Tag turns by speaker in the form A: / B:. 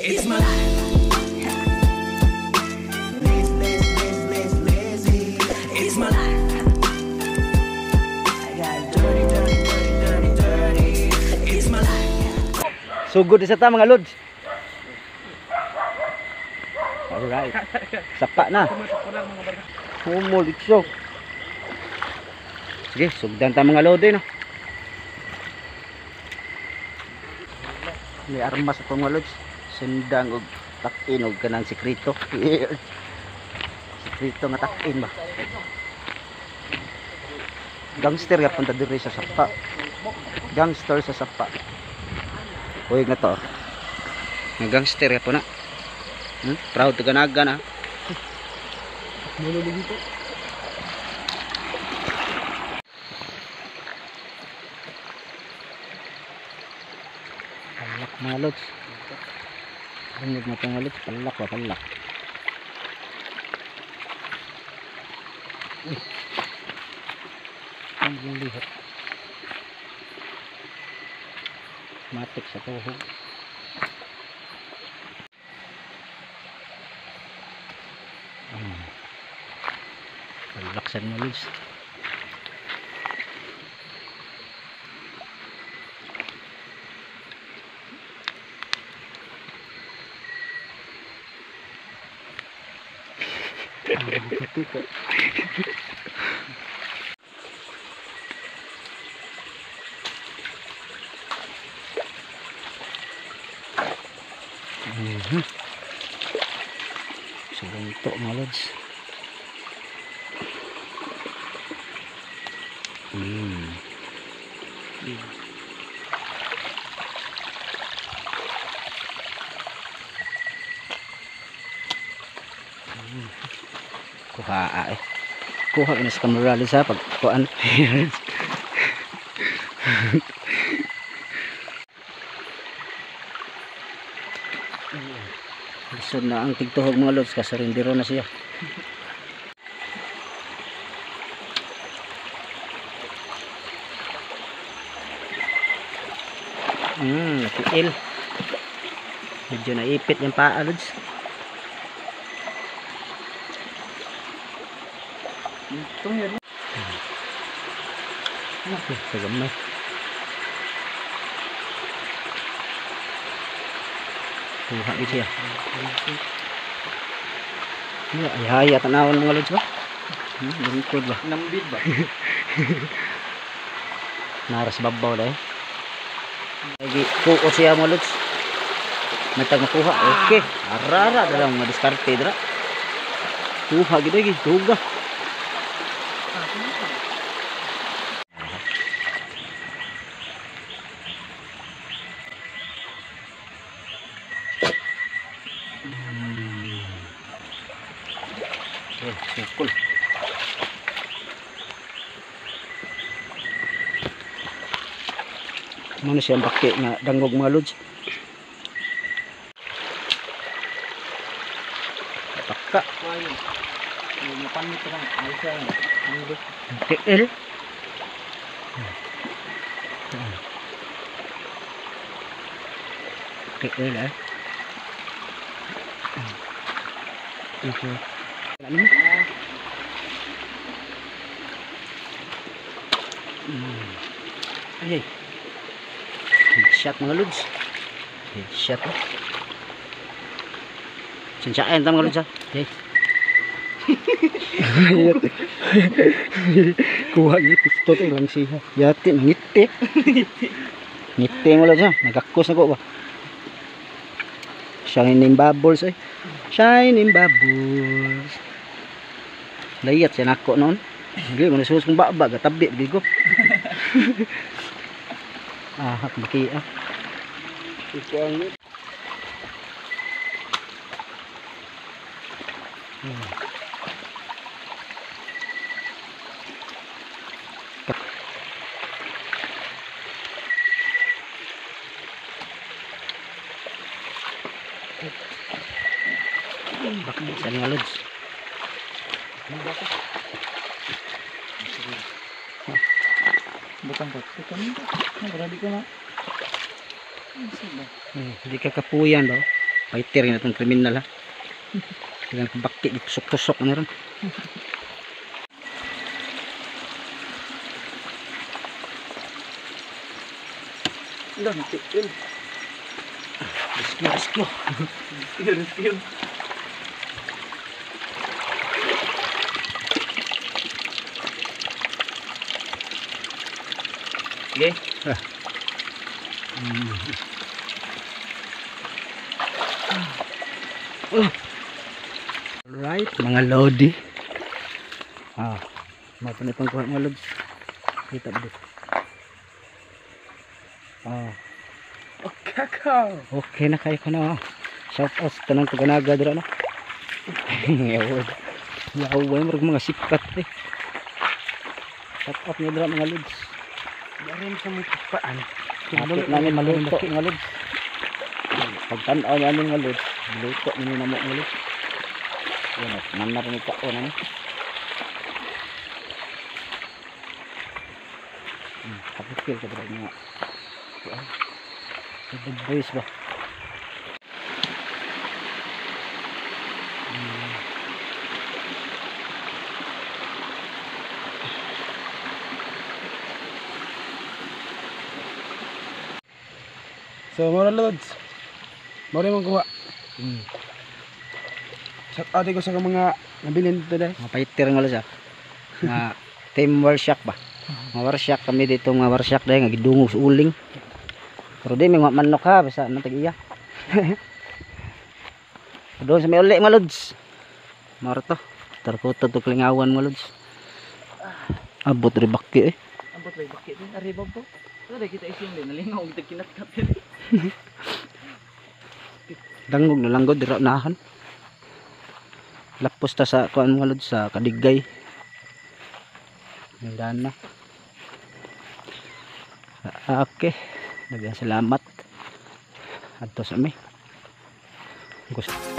A: It's my life. It's my life. I got dirty. It's my life.
B: Sugod isa ta mga lods. Alright. Sapa na. Humol dito. Sige, sugdan ta mga lodi no. May armas sa mga lods. Sundang og takin og kanang sekreto. Sekreto nga takin ba. Gangster ya punta diri sa sapa. Gangster sa sapa. Uy nga to. Nga gangster ya po na. Proud to ganaga na. Mululi dito. Palak mga lods. Banyag na itong halit, palak ba, palak. Uy, ang yung lihat. Matik sa tuhog. Palaksan mo lids. Ketika sebentuk malaj. Kuha kuha ini sa kamera sa pagkuan. Lisod na ang tigtuhog mga lods, kasarindiro na siya. Nakiil. Medyo naipit yung paa lods. Ito yan. Sagamay. Tuha din siya. Ay, tanawan mga lods ba? Lingkod ba? Nambid ba? Naras babaw dahil. Lagi kuko siya mga lods. Matag makuha. Okay. Arara dalam madiskarte dra. Tuha gid lagi. Tuga. Sukul. Mana siyang baki nga dangog mga lods. Baka. TL. TL eh. Ito. Ano? Ay. Headshot mga lods. Headshot. Sinsain ta mga lods ha. Okay. Kuha niya pistol lang siya. Yati ngiti. Ngiti mga lods ha. Nagakos na ko ba. Shining bubbles eh. Shining bubbles. Layat siya nako noon. Hindi, manusus kong baba, gatabi, bigo. Hak maki ah.
C: Ito ang
B: Bakit sa mga lods?
C: butang ko. Ito nito. Marami ko na.
B: Hindi ka kapuyan daw. Fighter na itong kriminal ha. Kailangan kabakti, tusok-tusok na rin.
C: Lang, chicken.
B: Rescue.
C: Rescue.
B: Okay. Alright, mga lodi. Mapanay pang kuha mga lods. Kita ba dito? Okay na kayo ko na. Shout out sa tanang taganaga dira na. Yawad. Yawad mga sikat eh. Shout out niya dira mga lods.
C: Yarin sa mga paan.
B: Kapit namin maluto mga lods. Pagtanaw namin mga lods, luto namin na mga lods. Yan at nanar ni kao namin. Kapit ka ba mga big boys ba?
C: So, mga lods. Mori mong kuha. Shout out ko sa mga nabilin dito dahil.
B: Mga fighter nga lods ah. Nga team warsyak ba? Mga warsyak kami dito mga warsyak dahil nga gidungog sa uling. Pero di may mga manok ha, basta nang tag-iya. Doon sa may uli mga lods. Mara to. Tarkuto to klingawan mga lods. Abot rin baki eh.
C: Ambot ba bakit din? Aribab po. Wala kita isyong din. Nalingaw kita kinatkat.
B: Dangog na langgod dira nahan. Lapos ta sa kuan mga lods sa kadigay. Nandana. Okay. Daghang salamat. Adto sa mi. Gusto